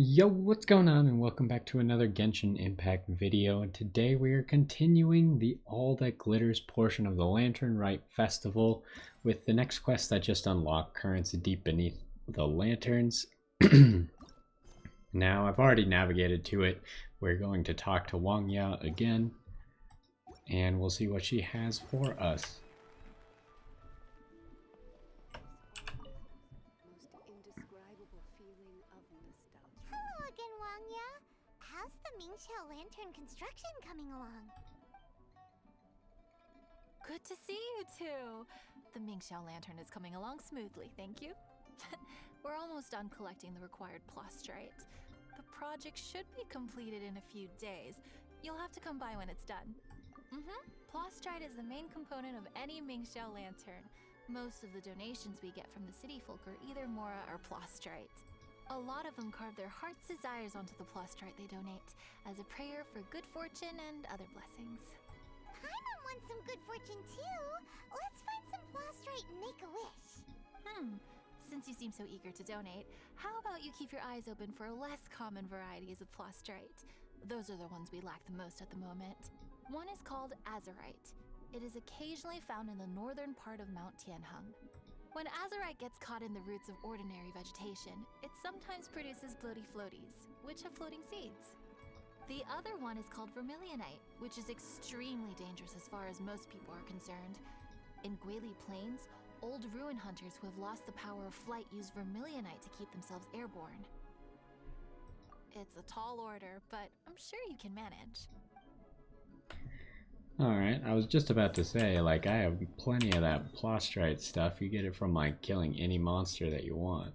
Yo, what's going on, and welcome back to another Genshin Impact video. And today we are continuing the All That Glitters portion of the Lantern Rite Festival with the next quest that just unlocked, Currents Deep Beneath the Lanterns. Now, I've already navigated to it. We're going to talk to Wangya again, and we'll see what she has for us. How's the Mingxiao Lantern construction coming along? Good to see you two. The Mingxiao Lantern is coming along smoothly, thank you. We're almost done collecting the required plastrite. The project should be completed in a few days. You'll have to come by when it's done. Plastrite is the main component of any Mingxiao Lantern. Most of the donations we get from the city folk are either Mora or plastrite. A lot of them carve their heart's desires onto the plastrite they donate, as a prayer for good fortune and other blessings. Paimon wants some good fortune too. Let's find some plastrite and make a wish. Since you seem so eager to donate, how about you keep your eyes open for less common varieties of plastrite? Those are the ones we lack the most at the moment. One is called azurite. It is occasionally found in the northern part of Mount Tianheng. When azurite gets caught in the roots of ordinary vegetation, it sometimes produces bloaty floaties, which have floating seeds. The other one is called vermilionite, which is extremely dangerous as far as most people are concerned. In Guili Plains, old ruin hunters who have lost the power of flight use vermilionite to keep themselves airborne. It's a tall order, but I'm sure you can manage. Alright, I was just about to say, like, I have plenty of that plastrite stuff. You get it from, like, killing any monster that you want.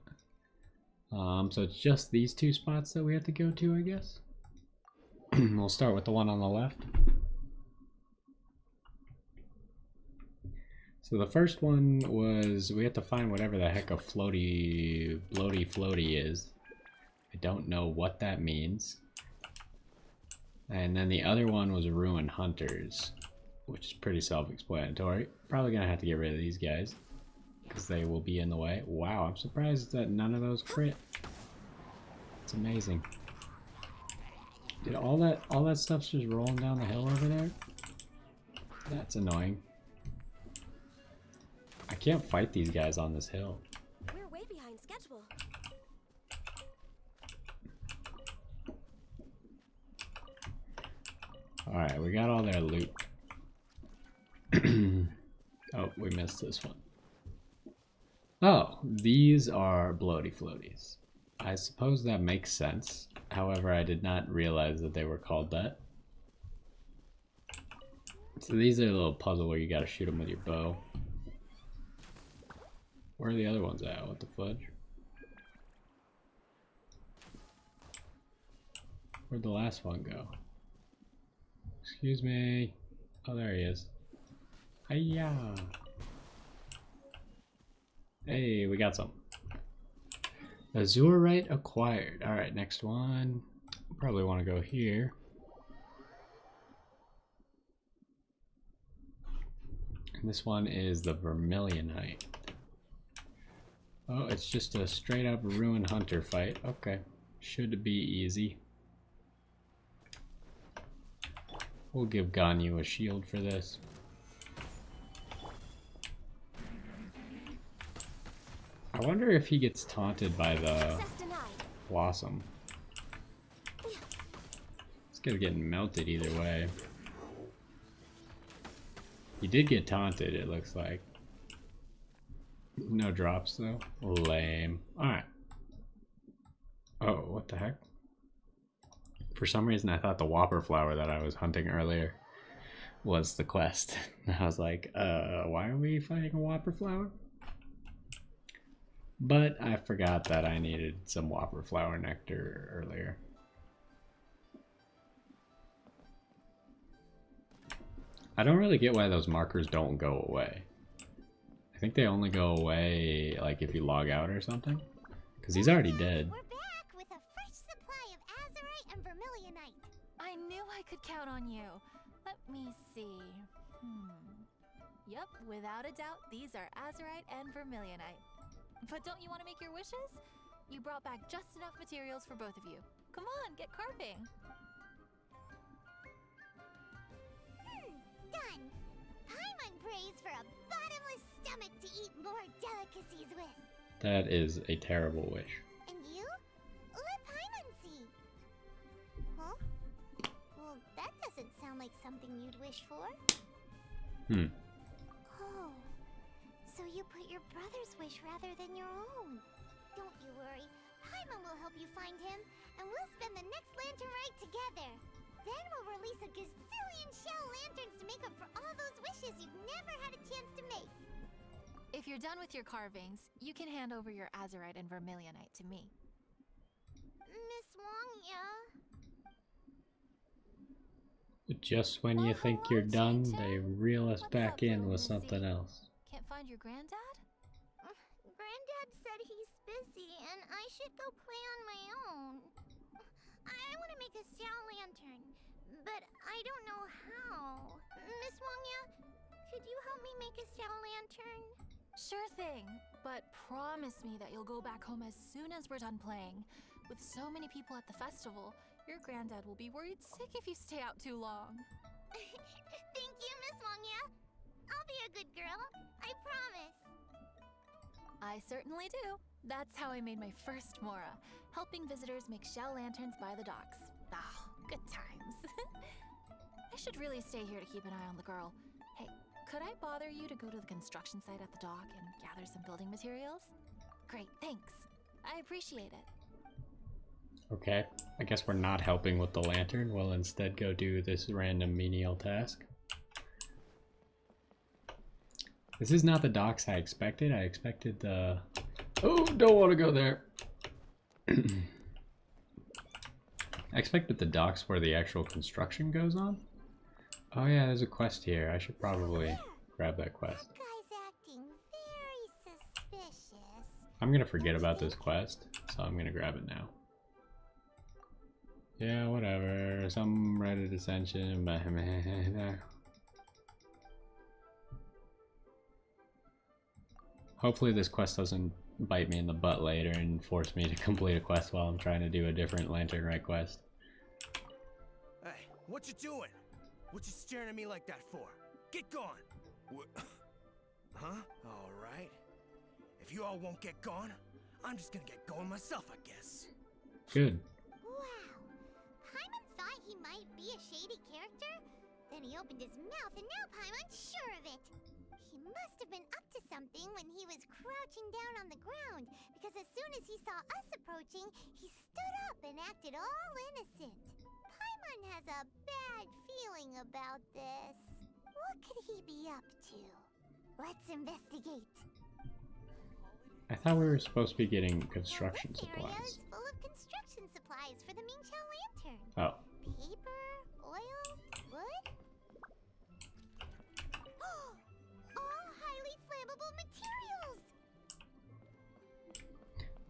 So it's just these two spots that we have to go to, I guess? We'll start with the one on the left. So the first one was, we have to find whatever the heck a bloaty floaty is. I don't know what that means. And then the other one was Ruin Hunters, which is pretty self-explanatory. Probably gonna have to get rid of these guys, because they will be in the way. Wow, I'm surprised that none of those crit. It's amazing. Did all that stuff's just rolling down the hill over there? That's annoying. I can't fight these guys on this hill. We're way behind schedule. Alright, we got all their loot. Oh, we missed this one. Oh, these are bloaty floaties. I suppose that makes sense. However, I did not realize that they were called that. So these are a little puzzle where you gotta shoot them with your bow. Where are the other ones at? What the fudge? Where'd the last one go? Excuse me. Oh, there he is. Hiya! Hey, we got some. Azurite acquired. Alright, next one. Probably want to go here. And this one is the vermilionite. Oh, it's just a straight up ruin hunter fight. Okay. Should be easy. We'll give Ganyu a shield for this. I wonder if he gets taunted by the blossom. It's gonna get melted either way. He did get taunted, it looks like. No drops though. Lame. Alright. Oh, what the heck? For some reason I thought the Whopper flower that I was hunting earlier was the quest. I was like, why are we fighting a Whopper flower? But I forgot that I needed some Whopper flower nectar earlier. I don't really get why those markers don't go away. I think they only go away like if you log out or something. Because he's already dead. We're back with a fresh supply of azurite and vermilionite. I knew I could count on you. Let me see. Yep, without a doubt, these are azurite and vermilionite. But don't you want to make your wishes? You brought back just enough materials for both of you. Come on, get carving. Done. Paimon prays for a bottomless stomach to eat more delicacies with. That is a terrible wish. And you? Let Paimon see. Huh? Well, that doesn't sound like something you'd wish for. Oh. So you put your brother's wish rather than your own. Don't you worry. Paimon will help you find him, and we'll spend the next lantern rite together. Then we'll release a gazillion shell lanterns to make up for all those wishes you've never had a chance to make. If you're done with your carvings, you can hand over your azurite and vermilionite to me. Miss Wangya. Just when you think hello, you're done, Chin-Chin. they reel us What's back up, in little with missy? something else. Can't find your granddad? Granddad said he's busy and I should go play on my own. I want to make a shell lantern, but I don't know how. Miss Wangya, could you help me make a shell lantern? Sure thing, but promise me that you'll go back home as soon as we're done playing. With so many people at the festival, your granddad will be worried sick if you stay out too long. Thank you, Miss Wangya. I'll be a good girl. I promise. I certainly do. That's how I made my first Mora, helping visitors make shell lanterns by the docks. Ah, good times. I should really stay here to keep an eye on the girl. Hey, could I bother you to go to the construction site at the dock and gather some building materials? Great, thanks. I appreciate it. Okay, I guess we're not helping with the lantern. We'll instead go do this random menial task. This is not the docks I expected. I expected the... Oh, don't want to go there. I expected the docks where the actual construction goes on. Oh yeah, there's a quest here. I should probably grab that quest. That guy's acting very suspicious. I'm gonna forget about this quest, so I'm gonna grab it now. Yeah, whatever. Some Reddit ascension. Hopefully this quest doesn't bite me in the butt later and force me to complete a quest while I'm trying to do a different Lantern Rite quest. Hey, what you doing? What you staring at me like that for? Get gone! Huh? Alright. If you all won't get gone, I'm just gonna get going myself, I guess. Good. Wow. Paimon thought he might be a shady character? Then he opened his mouth and now Paimon's sure of it. He must have been up to something when he was crouching down on the ground, because as soon as he saw us approaching, he stood up and acted all innocent. Paimon has a bad feeling about this. What could he be up to? Let's investigate. I thought we were supposed to be getting construction This area supplies. is full of construction supplies for the Mingqiao lantern. Oh. Paper, oil, wood. All highly flammable materials.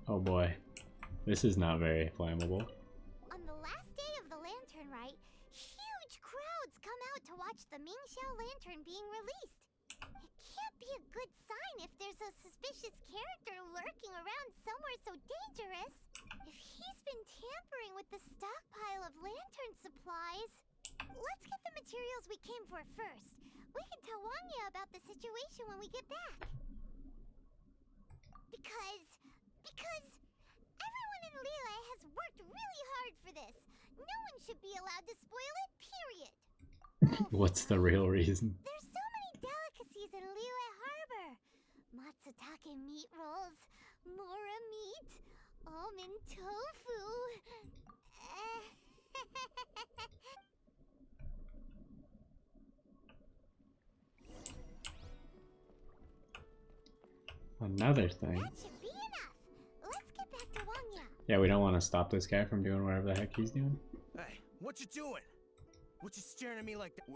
Oh boy. This is not very flammable. On the last day of the lantern rite, huge crowds come out to watch the Mingqiao lantern being released. It can't be a good sign if there's a suspicious character lurking around somewhere so dangerous. If he's been tampering with the stockpile of lantern supplies. Let's get the materials we came for first. We can tell Wangya about the situation when we get back. Because everyone in Liyue has worked really hard for this. No one should be allowed to spoil it, period. What's the real reason? There's so many delicacies in Liyue Harbor. Matsutake meat rolls, mora meat, almond tofu. Another thing. That should be enough. Let's get back to Wangya. Yeah, we don't want to stop this guy from doing whatever the heck he's doing. Hey, what you doing? What you staring at me like that?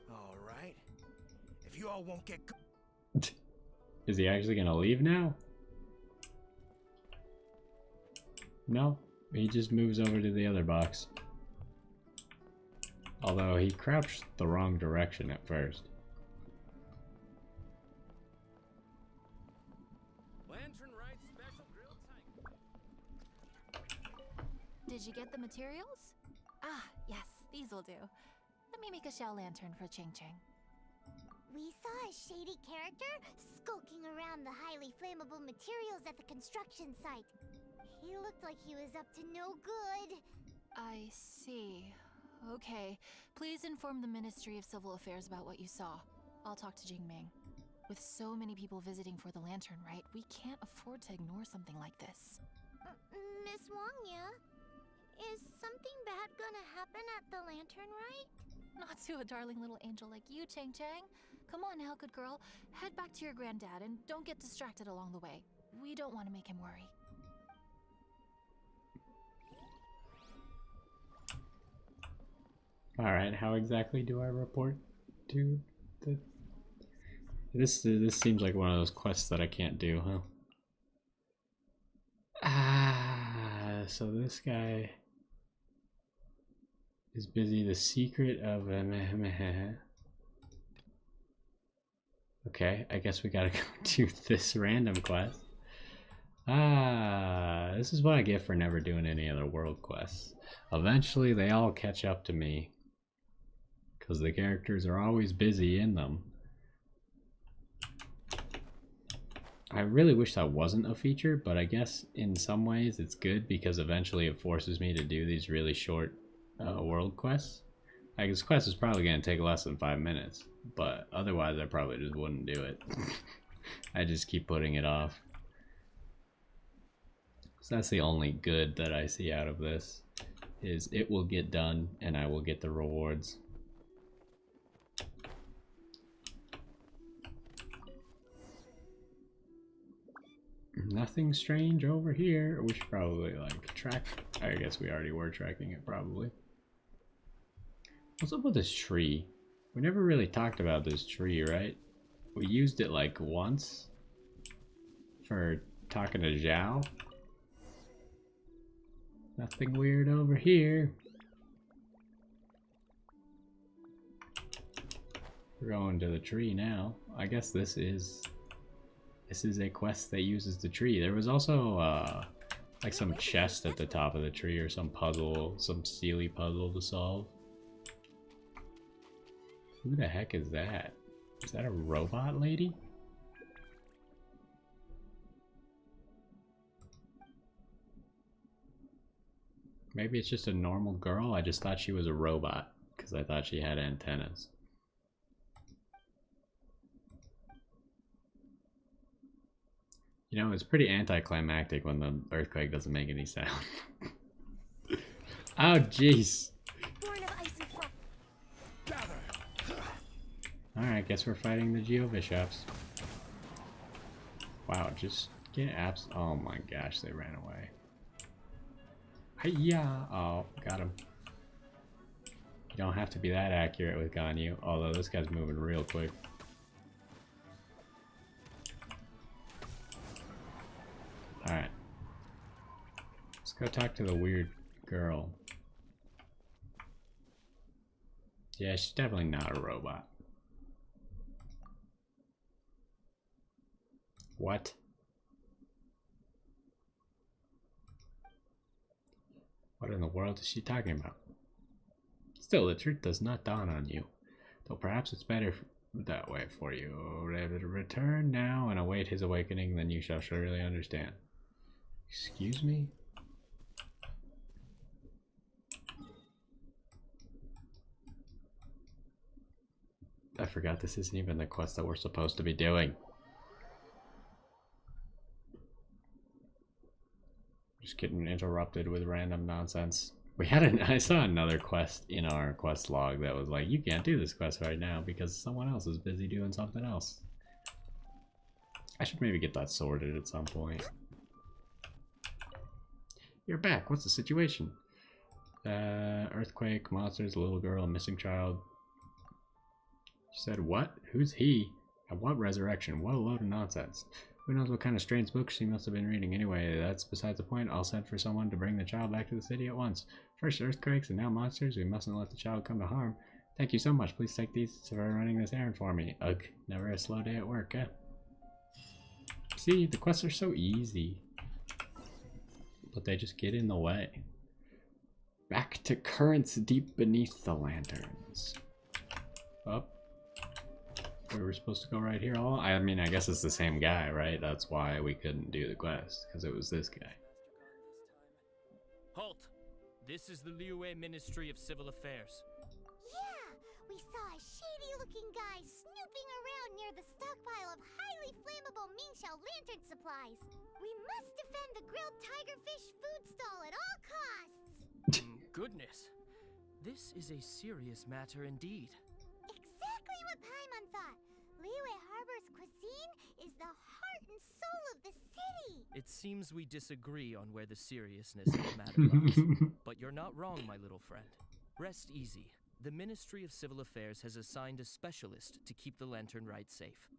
Alright. If you all won't get Is he actually gonna leave now? No, he just moves over to the other box. Although he crouched the wrong direction at first. Lantern Rite special grilled tiger. Did you get the materials? Ah, yes, these will do. Let me make a shell lantern for Ching Ching. We saw a shady character skulking around the highly flammable materials at the construction site. He looked like he was up to no good. I see. Okay, please inform the Ministry of Civil Affairs about what you saw. I'll talk to Jingming. With so many people visiting for the lantern rite, we can't afford to ignore something like this. Miss Wangya, is something bad gonna happen at the lantern rite? Not to a darling little angel like you, Chang Chang. Come on now, good girl. Head back to your granddad and don't get distracted along the way. We don't want to make him worry. Alright, how exactly do I report to the... This seems like one of those quests that I can't do, huh? Ah, so this guy is busy. The secret of... Okay, I guess we gotta go do this random quest. Ah, this is what I get for never doing any other world quests. Eventually they all catch up to me, because the characters are always busy in them. I really wish that wasn't a feature, but I guess in some ways it's good because eventually it forces me to do these really short world quests. Like, this quest is probably going to take less than 5 minutes, but otherwise I probably just wouldn't do it. I just keep putting it off. So that's the only good that I see out of this, is it will get done and I will get the rewards. Nothing strange over here. We should probably like track. I guess we already were tracking it probably. What's up with this tree? We never really talked about this tree, right? We used it like once for talking to Zhao. Nothing weird over here. We're going to the tree now. I guess this is a quest that uses the tree. There was also like some chest at the top of the tree or some puzzle, some steely puzzle to solve. Who the heck is that? Is that a robot lady? Maybe it's just a normal girl. I just thought she was a robot because I thought she had antennas. You know, it's pretty anticlimactic when the earthquake doesn't make any sound. Oh, jeez. Alright, guess we're fighting the Geobishops. Wow, just get apps. Oh my gosh, they ran away. Hiya! Oh, got him. You don't have to be that accurate with Ganyu, although this guy's moving real quick. Alright. Let's go talk to the weird girl. Yeah, she's definitely not a robot. What? What in the world is she talking about? Still, the truth does not dawn on you. Though perhaps it's better that way for you. Return now and await his awakening, then you shall surely understand. Excuse me? I forgot this isn't even the quest that we're supposed to be doing. Just getting interrupted with random nonsense. We had I saw another quest in our quest log that was like, you can't do this quest right now because someone else is busy doing something else. I should maybe get that sorted at some point. You're back. What's the situation? Earthquake, monsters, a little girl, a missing child. She said, what? Who's he? And what resurrection? What a load of nonsense. Who knows what kind of strange books she must have been reading. Anyway, that's besides the point. I'll send for someone to bring the child back to the city at once. First earthquakes and now monsters. We mustn't let the child come to harm. Thank you so much. Please take these for running this errand for me. Ugh, never a slow day at work, eh? See, the quests are so easy. But they just get in the way. Back to currents deep beneath the lanterns. Up. We were supposed to go right here all? I mean, I guess it's the same guy, right? That's why we couldn't do the quest, because it was this guy. Halt! This is the Liyue Ministry of Civil Affairs. Yeah, we saw a shady-looking guy snooping around near the stockpile of highly flammable mean-shell lantern supplies. We must defend the grilled tigerfish food stall at all costs! Goodness. This is a serious matter indeed. Exactly what Paimon thought. Liyue Harbor's cuisine is the heart and soul of the city. It seems we disagree on where the seriousness of the matter lies. But you're not wrong, my little friend. Rest easy. The Ministry of Civil Affairs has assigned a specialist to keep the Lantern Rite safe.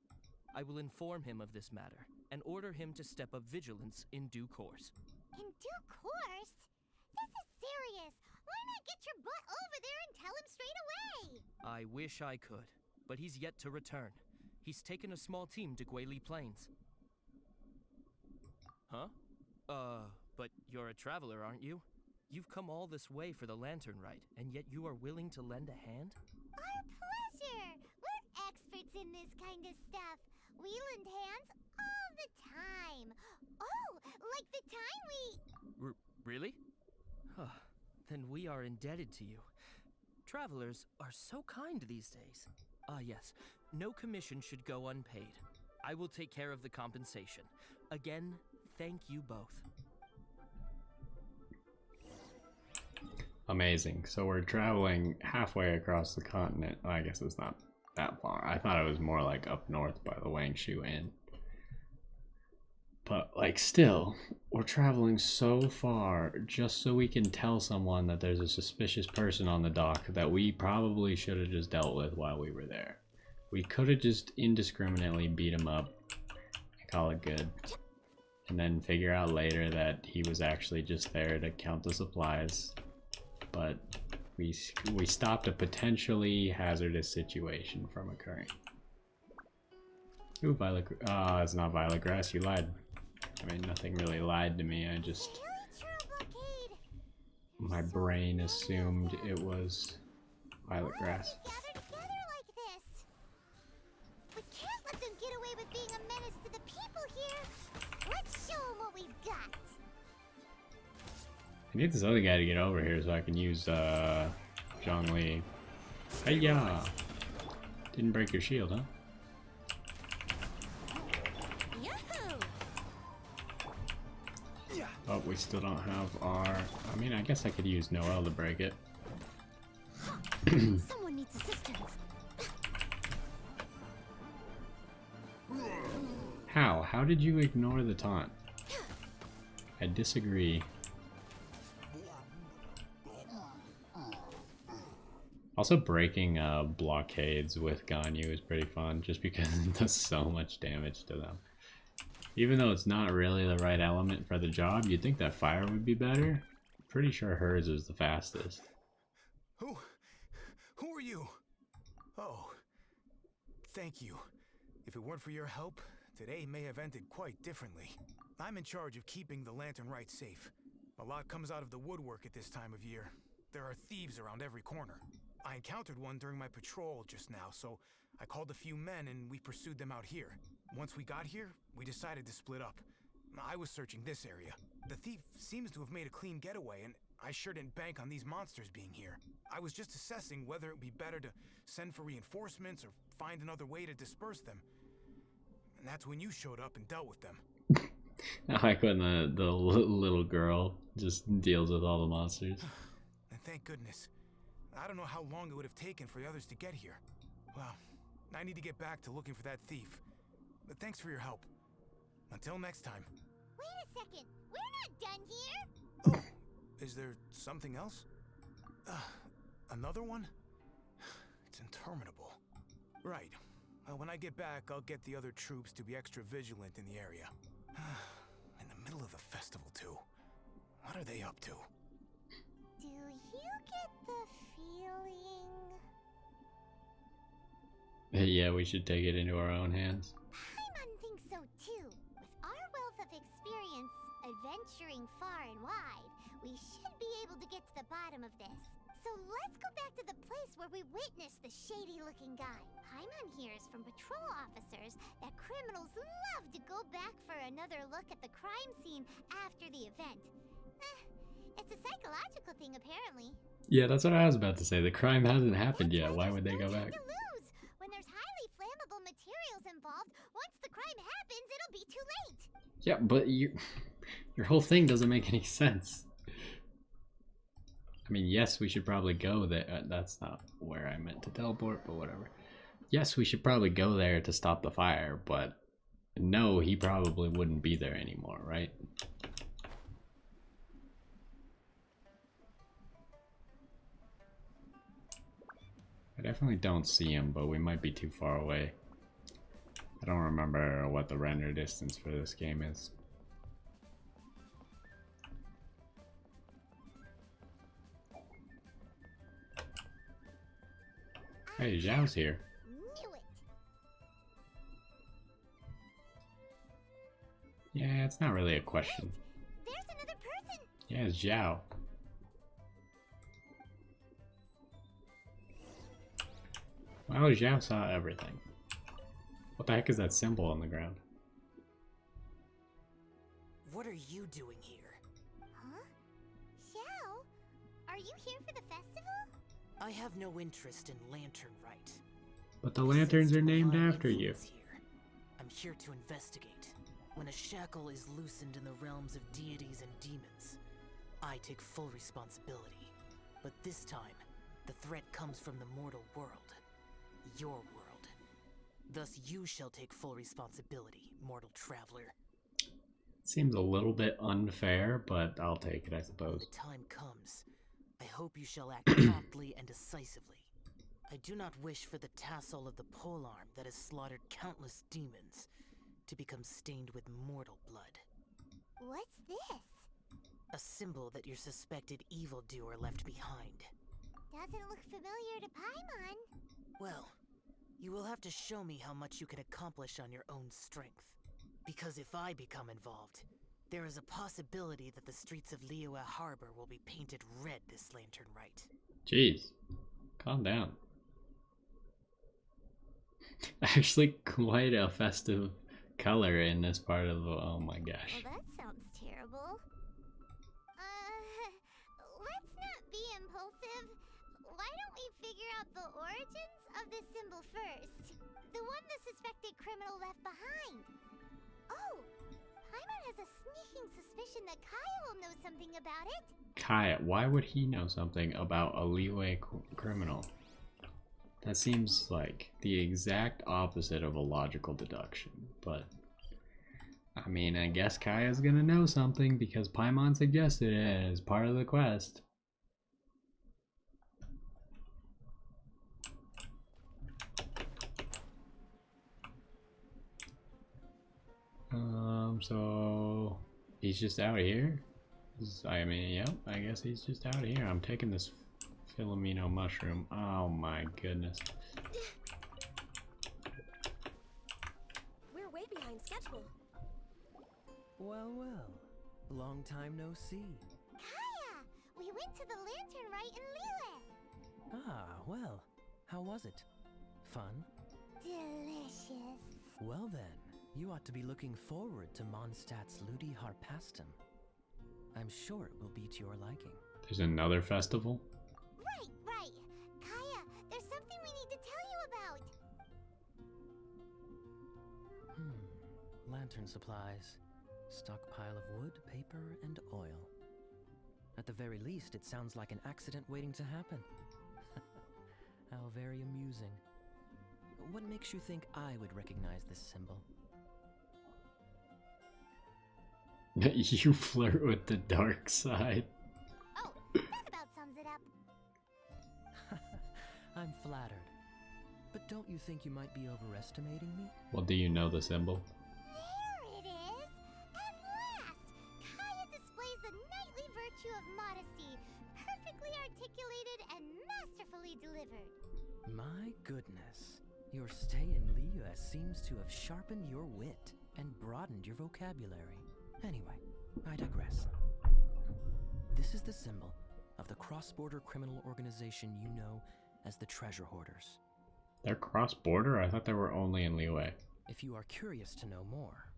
I will inform him of this matter and order him to step up vigilance in due course. In due course? This is serious. Why not get your butt over there and tell him straight away? I wish I could, but he's yet to return. He's taken a small team to Guili Plains. Huh? But you're a traveler, aren't you? You've come all this way for the Lantern Rite, and yet you are willing to lend a hand? Our pleasure. We're experts in this kind of stuff. We lend hands all the time. Oh, like the time we... Really? Huh. Then we are indebted to you. Travelers are so kind these days. Ah, yes. No commission should go unpaid. I will take care of the compensation. Again, thank you both. Amazing. So we're traveling halfway across the continent. Well, I guess it's not that far. I thought it was more like up north by the Wangshu Inn. But like still, we're traveling so far just so we can tell someone that there's a suspicious person on the dock that we probably should have just dealt with while we were there. We could have just indiscriminately beat him up and call it good. And then figure out later that he was actually just there to count the supplies. But we stopped a potentially hazardous situation from occurring. Ooh, violet. It's not violet grass. You lied. I mean, nothing really lied to me. I just... my brain assumed it was violet grass. Gather together like this. We can't let them get away with being a menace to the people here. Let's show them what we've got. I need this other guy to get over here so I can use Zhongli. Hiya! Didn't break your shield, huh? Oh, we still don't have our... I mean, I guess I could use Noelle to break it. Someone needs assistance. How? How did you ignore the taunt? I disagree. Also, breaking blockades with Ganyu is pretty fun, just because it does so much damage to them. Even though it's not really the right element for the job, you'd think that fire would be better. Pretty sure hers is the fastest. Who are you? Oh, thank you. If it weren't for your help, today may have ended quite differently. I'm in charge of keeping the Lantern Rite safe. A lot comes out of the woodwork at this time of year. There are thieves around every corner. I encountered one during my patrol just now, so I called a few men and we pursued them out here. Once we got here, we decided to split up. I was searching this area. The thief seems to have made a clean getaway, and I sure didn't bank on these monsters being here. I was just assessing whether it would be better to send for reinforcements or find another way to disperse them. And that's when you showed up and dealt with them. I like when the little girl just deals with all the monsters. And thank goodness. I don't know how long it would have taken for the others to get here. Well, I need to get back to looking for that thief. But thanks for your help. Until next time. Wait a second. We're not done here. Oh, is there something else? Another one? It's interminable. Right. When I get back, I'll get the other troops to be extra vigilant in the area. In the middle of the festival, too. What are they up to? Do you get the feeling? Yeah, we should take it into our own hands. Paimon thinks so too. With our wealth of experience adventuring far and wide, We should be able to get to the bottom of this. So let's go back to the place where we witnessed the shady-looking guy. Paimon hears from patrol officers that criminals love to go back for another look at the crime scene after the event. It's a psychological thing, apparently. Yeah, that's what I was about to say. The crime hasn't happened yet. Why would they go back? To lose. When there's highly flammable materials involved, once the crime happens, it'll be too late. Yeah, but your whole thing doesn't make any sense. I mean, yes, we should probably go there. That's not where I meant to teleport, but whatever. Yes, we should probably go there to stop the fire, but no, he probably wouldn't be there anymore, right? I definitely don't see him, but we might be too far away. I don't remember what the render distance for this game is. Hey, Zhao's here. Knew it. Yeah, it's not really a question. There's another person. Yeah, it's Zhao. Wow, Zhao saw everything. What the heck is that symbol on the ground? What are you doing here? Huh? Xiao, are you here for the festival? I have no interest in Lantern Rite. But the lanterns I are sense named divine after you. influence here. I'm here to investigate. When a shackle is loosened in the realms of deities and demons, I take full responsibility. But this time, the threat comes from the mortal world. Your world. Thus you shall take full responsibility, mortal traveler. Seems a little bit unfair, but I'll take it, I When suppose. the time comes, I hope you shall act promptly and decisively. I do not wish for the tassel of the polearm that has slaughtered countless demons to become stained with mortal blood. What's this? A symbol that your suspected evildoer left behind. Doesn't look familiar to Paimon. Well, you will have to show me how much you can accomplish on your own strength. Because if I become involved, there is a possibility that the streets of Liyue Harbor will be painted red this Lantern Rite. Jeez, calm down. Actually, quite a festive color in this part of the. Oh my gosh. Well, that sounds terrible. Let's not be impulsive. Why don't we figure out the origins of this symbol first? The one the suspected criminal left behind. Oh, Paimon has a sneaking suspicion that Kaya will know something about it. Kaya, why would he know something about a Liyue criminal? That seems like the exact opposite of a logical deduction, but I mean, I guess Kaya's gonna know something because Paimon suggested it as part of the quest. So he's just out here? I mean, yep, I guess he's just out here. I'm taking this Philomeno mushroom. Oh my goodness. We're way behind schedule. Well, well. Long time no see. Kaya! We went to the Lantern Rite in Liyue. Ah, well. How was it? Fun? Delicious. Well then, you ought to be looking forward to Mondstadt's Ludi Harpastum. I'm sure it will be to your liking. There's another festival? Right. Kaya, there's something we need to tell you about. Lantern supplies. Stockpile of wood, paper, and oil. At the very least, it sounds like an accident waiting to happen. How very amusing. What makes you think I would recognize this symbol? You flirt with the dark side. Oh, that about sums it up. I'm flattered. But don't you think you might be overestimating me? Well, do you know the symbol? There it is! At last! Kaya displays the knightly virtue of modesty, perfectly articulated and masterfully delivered. My goodness. Your stay in Liyue seems to have sharpened your wit and broadened your vocabulary. Anyway, I digress. This is the symbol of the cross-border criminal organization you know as the Treasure Hoarders. They're cross-border? I thought they were only in Liyue. If you are curious to know more,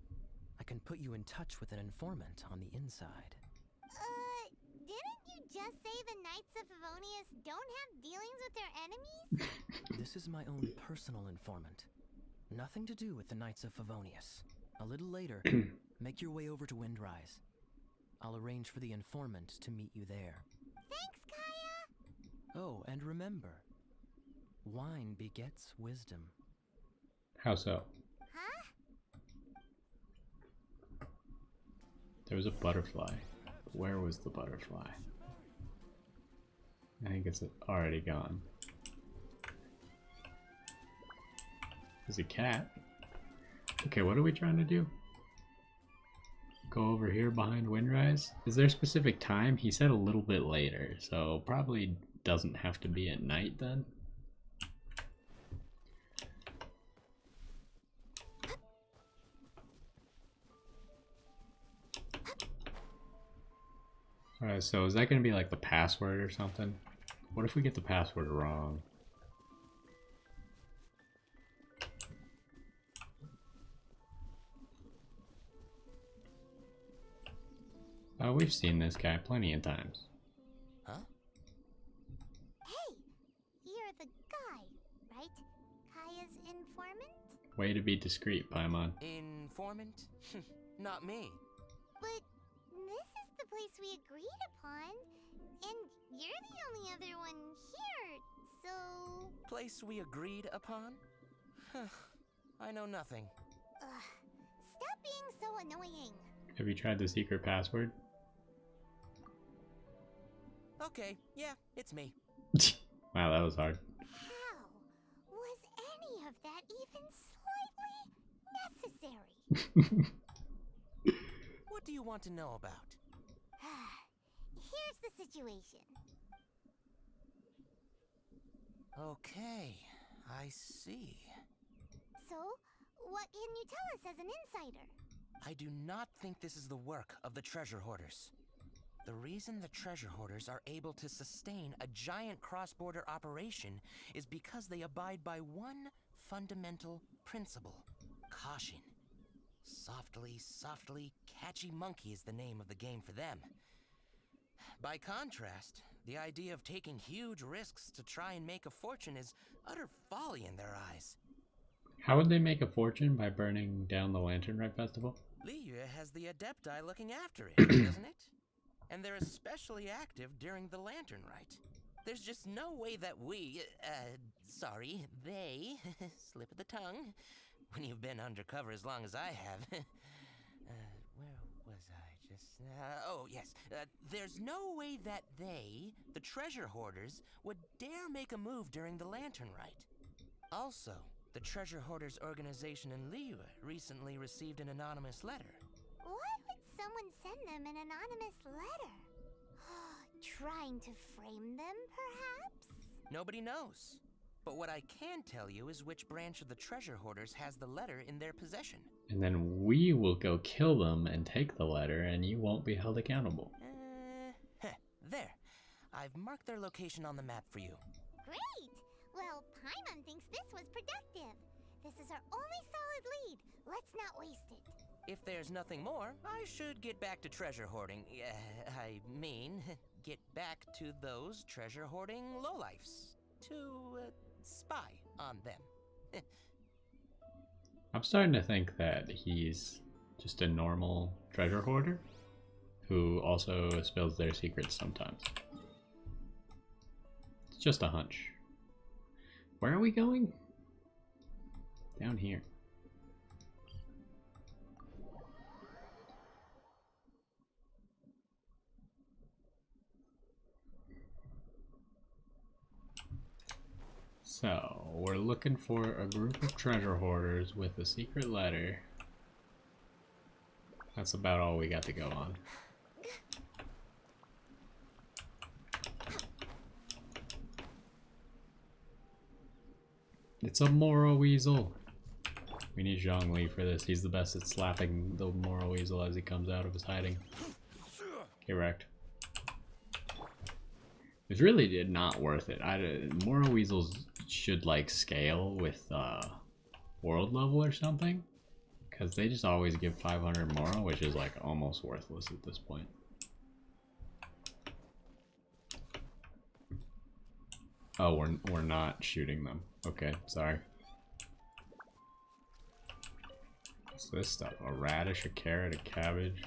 I can put you in touch with an informant on the inside. Didn't you just say the Knights of Favonius don't have dealings with their enemies? This is my own personal informant. Nothing to do with the Knights of Favonius. A little later, make your way over to Windrise. I'll arrange for the informant to meet you there. Thanks, Kaya! Oh, and remember, wine begets wisdom. How so? Huh? There was a butterfly. Where was the butterfly? I think it's already gone. There's a cat. Okay, what are we trying to do? Go over here behind Windrise? Is there a specific time? He said a little bit later, so probably doesn't have to be at night then. Alright, so is that going to be like the password or something? What if we get the password wrong? Oh, we've seen this guy plenty of times. Huh? Hey! You're the guy, right? Kaya's informant? Way to be discreet, Paimon. Informant? Not me. But this is the place we agreed upon, and you're the only other one here, so... Place we agreed upon? I know nothing. Stop being so annoying. Have you tried the secret password? Okay, yeah, it's me. Wow, that was hard. How was any of that even slightly necessary? What do you want to know about? Here's the situation. Okay, I see. So, what can you tell us as an insider? I do not think this is the work of the Treasure Hoarders. The reason the Treasure Hoarders are able to sustain a giant cross-border operation is because they abide by one fundamental principle: caution. Softly, softly, catchy monkey is the name of the game for them. By contrast, the idea of taking huge risks to try and make a fortune is utter folly in their eyes. How would they make a fortune? By burning down the Lantern Rite Festival? Liyue has the Adepti looking after it, doesn't it? And they're especially active during the Lantern Rite. There's just no way that they, slip of the tongue, when you've been undercover as long as I have. Where was I just... oh, yes. There's no way that they, the Treasure Hoarders, would dare make a move during the Lantern Rite. Also, the Treasure Hoarders organization in Liyue recently received an anonymous letter. Why would someone send them an anonymous letter? Trying to frame them, perhaps? Nobody knows. But what I can tell you is which branch of the Treasure Hoarders has the letter in their possession. And then we will go kill them and take the letter, and you won't be held accountable. There. I've marked their location on the map for you. Great! Well, Paimon thinks this was productive. This is our only solid lead. Let's not waste it. If there's nothing more, I should get back to treasure hoarding. I mean, get back to those treasure hoarding lowlifes. To spy on them. I'm starting to think that he's just a normal treasure hoarder who also spills their secrets sometimes. It's just a hunch. Where are we going? Down here. So, we're looking for a group of treasure hoarders with a secret letter. That's about all we got to go on. It's a Moro Weasel. We need Zhongli for this. He's the best at slapping the Moro Weasel as he comes out of his hiding. Okay, wrecked. It's really not worth it. Moral Weasels should like scale with world level or something, because they just always give 500 moral, which is like almost worthless at this point. Oh, we're not shooting them. Okay, sorry. What's this stuff? A radish, a carrot, a cabbage,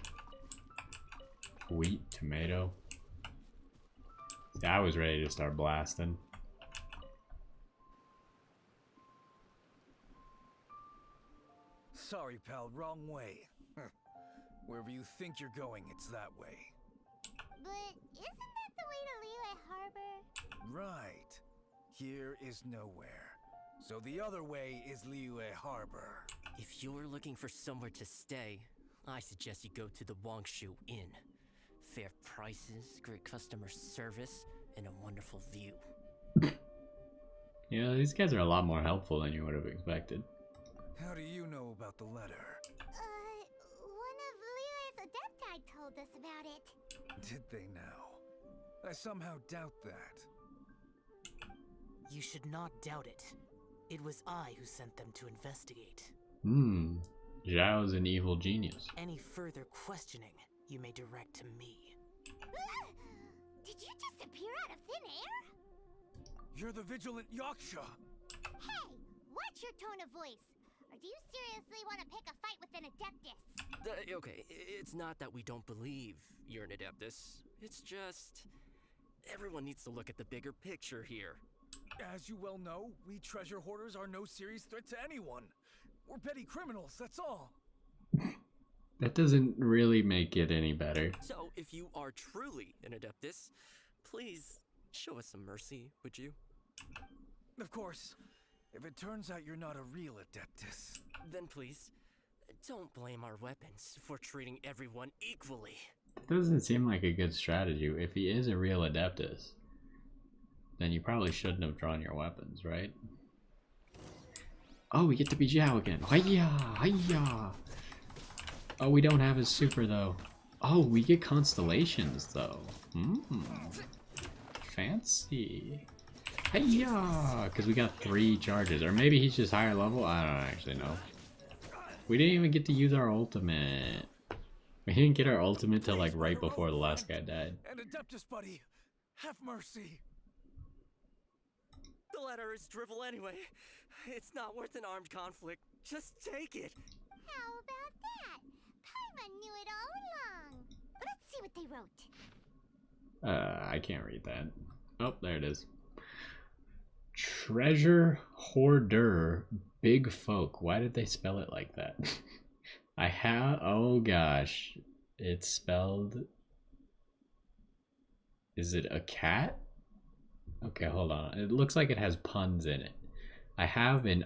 wheat, tomato. See, I was ready to start blasting. Sorry, pal, wrong way. Wherever you think you're going, it's that way. But isn't that the way to Liyue Harbor? Right. Here is nowhere. So the other way is Liyue Harbor. If you're looking for somewhere to stay, I suggest you go to the Wangshu Inn. Fair prices, great customer service, and a wonderful view. Yeah, these guys are a lot more helpful than you would have expected. How do you know about the letter? One of Liyue's Adepti told us about it. Did they now? I somehow doubt that. You should not doubt it. It was I who sent them to investigate. Zhao's an evil genius. Any further questioning, you may direct to me. Did you just appear out of thin air? You're the vigilant Yaksha! Hey, watch your tone of voice. Or do you seriously want to pick a fight with an Adeptus? Okay, it's not that we don't believe you're an Adeptus. It's just... everyone needs to look at the bigger picture here. As you well know, we treasure hoarders are no serious threat to anyone. We're petty criminals, that's all. That doesn't really make it any better. So, if you are truly an Adeptus, please show us some mercy, would you? Of course. If it turns out you're not a real Adeptus. Then please, don't blame our weapons for treating everyone equally. Doesn't seem like a good strategy. If he is a real Adeptus, then you probably shouldn't have drawn your weapons, right? Oh, we get to be Zhao again. Hiya! Hiya! Oh, we don't have his super, though. Oh, we get constellations, though. Fancy. Hiya! Because we got 3 charges. Or maybe he's just higher level? I don't actually know. We didn't even get to use our ultimate. We didn't get our ultimate till like right before the last guy died. And Adeptus, buddy, have mercy. The letter is drivel anyway. It's not worth an armed conflict. Just take it. How about that? Paimon knew it all along. Let's see what they wrote. I can't read that. Oh, there it is. Treasure hoarder, big folk. Why did they spell it like that? Oh gosh. It's spelled... Is it a cat? Okay, hold on. It looks like it has puns in it. I have an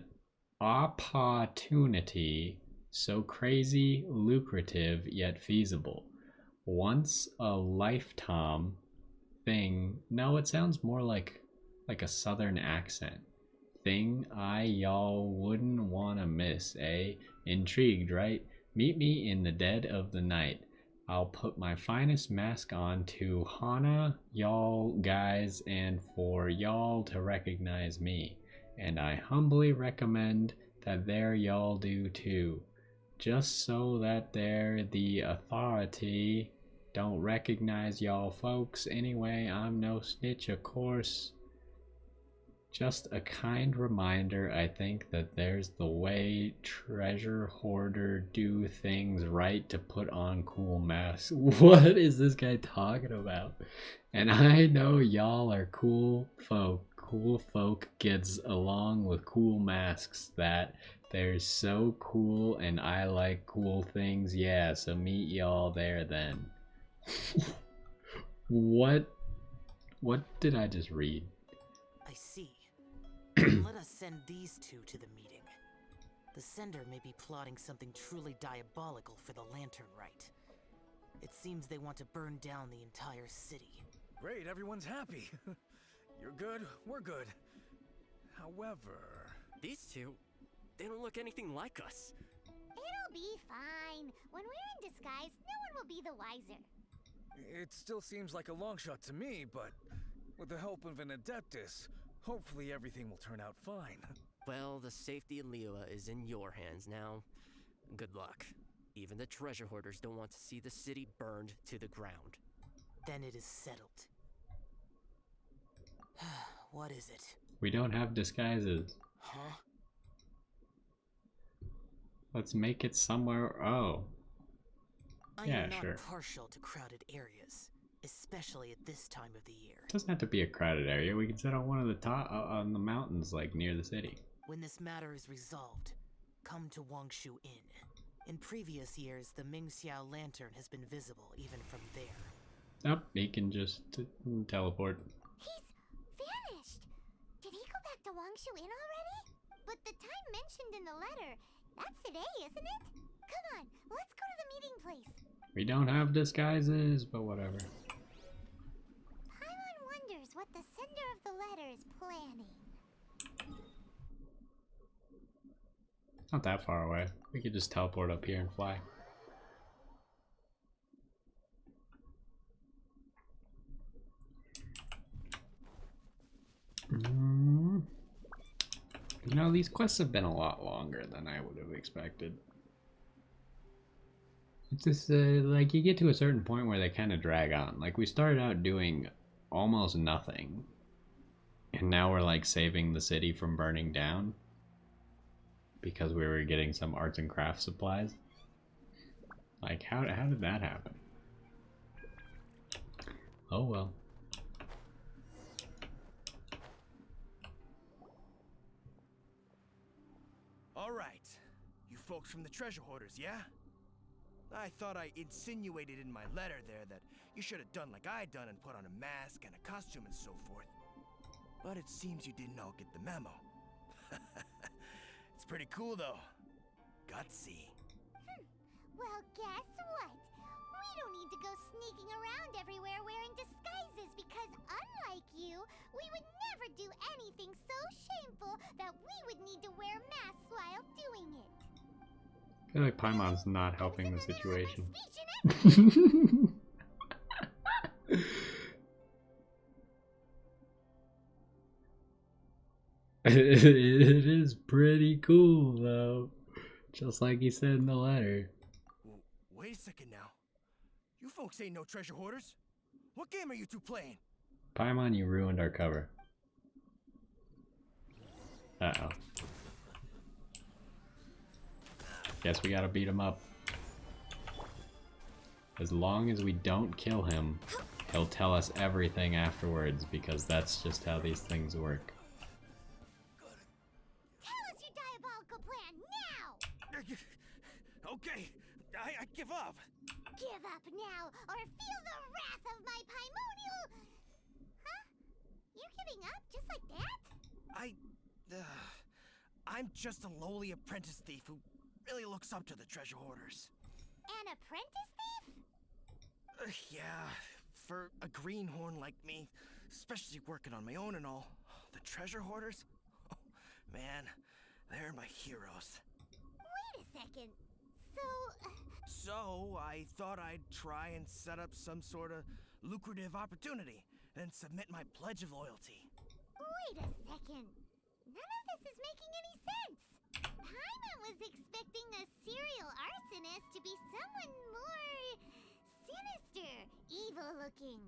opportunity so crazy, lucrative, yet feasible. Once a lifetime thing. No, it sounds more like a southern accent. Thing y'all wouldn't wanna miss, eh? Intrigued, right? Meet me in the dead of the night. I'll put my finest mask on to hana y'all guys and for y'all to recognize me. And I humbly recommend that there y'all do too. Just so that there the authority don't recognize y'all folks. Anyway, I'm no snitch, of course. Just a kind reminder, I think, that there's the way treasure hoarder do things right to put on cool masks. What is this guy talking about? And I know y'all are cool folk. Cool folk gets along with cool masks. That they're so cool and I like cool things. Yeah, so meet y'all there then. What did I just read? I see. Let us send these two to the meeting. The sender may be plotting something truly diabolical for the Lantern Rite. It seems they want to burn down the entire city. Great, everyone's happy. You're good, we're good. However... These two, they don't look anything like us. It'll be fine. When we're in disguise, no one will be the wiser. It still seems like a long shot to me, but With the help of an Adeptus, hopefully everything will turn out fine. Well, the safety of Liyue is in your hands now. Good luck. Even the treasure hoarders don't want to see the city burned to the ground. Then it is settled. What is it? We don't have disguises. Huh? Let's make it somewhere. Oh. I Yeah, am not sure. partial to crowded areas, especially at this time of the year. It doesn't have to be a crowded area. We can set on one of the top on the mountains, like near the city. When this matter is resolved, come to Wangshu Inn. In previous years, the Mingxiao lantern has been visible even from there. Oh, he can just teleport. He's vanished. Did he go back to Wangshu Inn already? But the time mentioned in the letter, that's today, isn't it? Come on, let's go to the meeting place. We don't have disguises, but whatever. Paimon wonders what the sender of the letter is planning. Not that far away. We could just teleport up here and fly. You know, these quests have been a lot longer than I would have expected. It's just like you get to a certain point where they kind of drag on. Like we started out doing almost nothing, and now we're like saving the city from burning down because we were getting some arts and crafts supplies. Like how did that happen? Oh well. All right, you folks from the treasure hoarders, yeah? I thought I insinuated in my letter there that you should have done like I done and put on a mask and a costume and so forth. But it seems you didn't all get the memo. It's pretty cool though. Gutsy. Well, guess what? We don't need to go sneaking around everywhere wearing disguises because unlike you, we would never do anything so shameful that we would need to wear masks while doing it. I feel like Paimon's not helping the situation. It is pretty cool though, just like he said in the letter. Wait a second now. You folks ain't no treasure hoarders. What game are you two playing? Paimon, you ruined our cover. Uh-oh. Guess we gotta beat him up. As long as we don't kill him, he'll tell us everything afterwards because that's just how these things work. Tell us your diabolical plan now! Okay, I give up. Give up now, or feel the wrath of my Paimonial... Huh? You're giving up just like that? I'm just a lowly apprentice thief who really looks up to the treasure hoarders. An apprentice thief? Yeah, for a greenhorn like me, especially working on my own and all, the treasure hoarders? Oh, man, they're my heroes. Wait a second. So, I thought I'd try and set up some sort of lucrative opportunity and submit my pledge of loyalty. Wait a second. None of this is making any sense. Paimon was expecting a serial arsonist to be someone more sinister, evil-looking.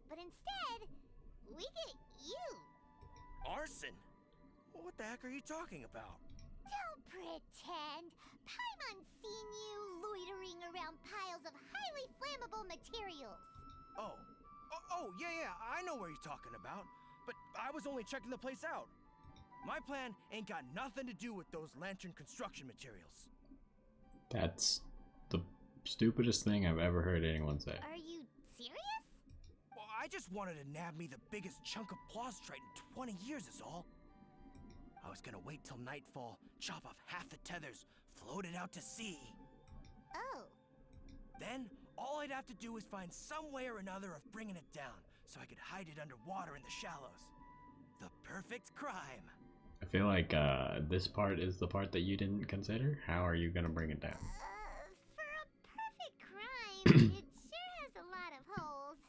But instead, we get you. Arson? What the heck are you talking about? Don't pretend. Paimon's seen you loitering around piles of highly flammable materials. Oh, yeah, I know what you're talking about. But I was only checking the place out. My plan ain't got nothing to do with those lantern construction materials. That's the stupidest thing I've ever heard anyone say. Are you serious? Well, I just wanted to nab me the biggest chunk of plaustrite in 20 years is all. I was gonna wait till nightfall, chop off half the tethers, float it out to sea. Oh. Then, all I'd have to do is find some way or another of bringing it down, so I could hide it underwater in the shallows. The perfect crime. I feel like this part is the part that you didn't consider. How are you gonna bring it down? For a perfect crime, it sure has a lot of holes.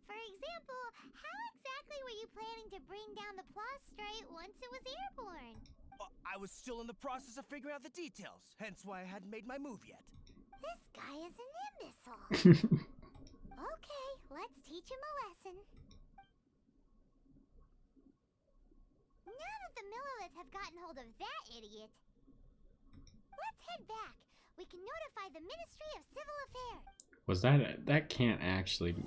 For example, how exactly were you planning to bring down the prostrate once it was airborne? I was still in the process of figuring out the details, hence why I hadn't made my move yet. This guy is an imbecile. Okay, let's teach him a lesson. Now that the Millilith have gotten hold of that idiot, let's head back. We can notify the Ministry of Civil Affairs. Was that can't actually be,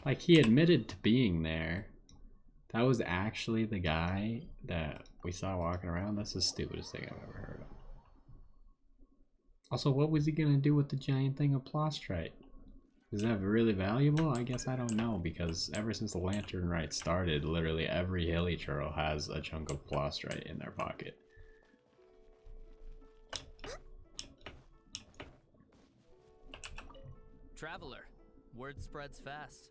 like, he admitted to being there. That was actually the guy that we saw walking around? That's the stupidest thing I've ever heard of. Also, what was he gonna do with the giant thing of Plostrite? Is that really valuable? I guess I don't know, because ever since the Lantern Rite started, literally every hilly churl has a chunk of Plostrite in their pocket. Traveler, word spreads fast.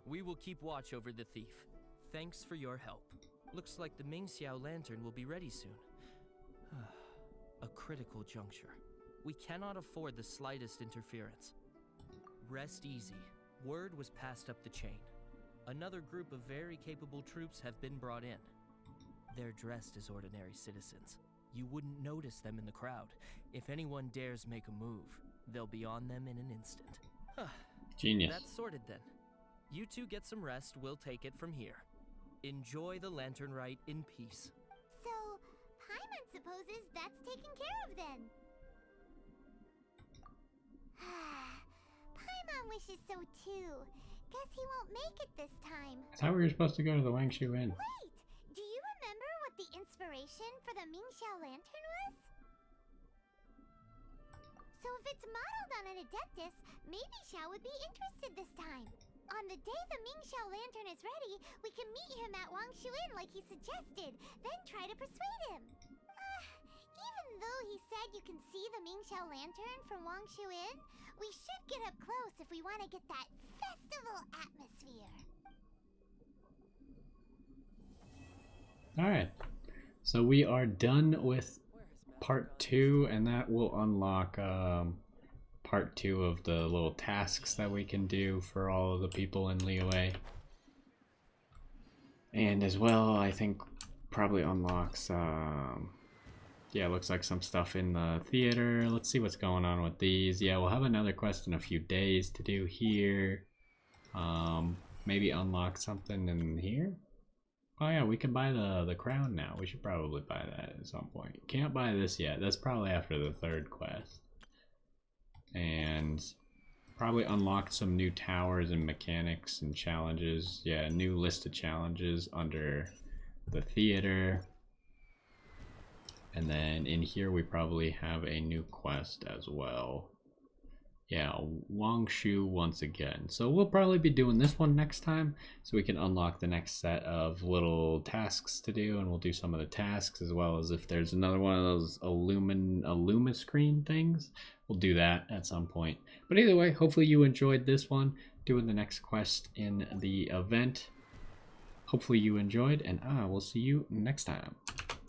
We will keep watch over the thief. Thanks for your help. Looks like the Mingxiao lantern will be ready soon. A critical juncture. We cannot afford the slightest interference. Rest easy. Word was passed up the chain. Another group of very capable troops have been brought in. They're dressed as ordinary citizens. You wouldn't notice them in the crowd. If anyone dares make a move, they'll be on them in an instant. Genius. That's sorted then. You two get some rest, we'll take it from here. Enjoy the Lantern Rite in peace. So, Paimon supposes that's taken care of then. Paimon wishes so too. Guess he won't make it this time. I thought we were supposed to go to the Wangshu Inn. Wait! Do you remember what the inspiration for the Mingxiao lantern was? So if it's modeled on an Adeptus, maybe Xiao would be interested this time. On the day the Mingxiao lantern is ready, we can meet him at Wangshu Inn like he suggested, then try to persuade him. Even though he said you can see the Mingxiao lantern from Wangshu Inn, we should get up close if we want to get that festival atmosphere. Alright, so we are done with part 2, and that will unlock part 2 of the little tasks that we can do for all of the people in Liyue. And as well, I think probably unlocks, yeah, looks like some stuff in the theater. Let's see what's going on with these. Yeah, we'll have another quest in a few days to do here. Maybe unlock something in here. Oh yeah, we can buy the crown now. We should probably buy that at some point. Can't buy this yet. That's probably after the 3rd quest. And probably unlock some new towers and mechanics and challenges. Yeah, new list of challenges under the theater. And then in here we probably have a new quest as well. Yeah, Wangshu once again. So we'll probably be doing this one next time, so we can unlock the next set of little tasks to do, and we'll do some of the tasks, as well as if there's another one of those Illuma screen things, we'll do that at some point. But either way, hopefully you enjoyed this one, doing the next quest in the event. Hopefully you enjoyed, and we'll see you next time.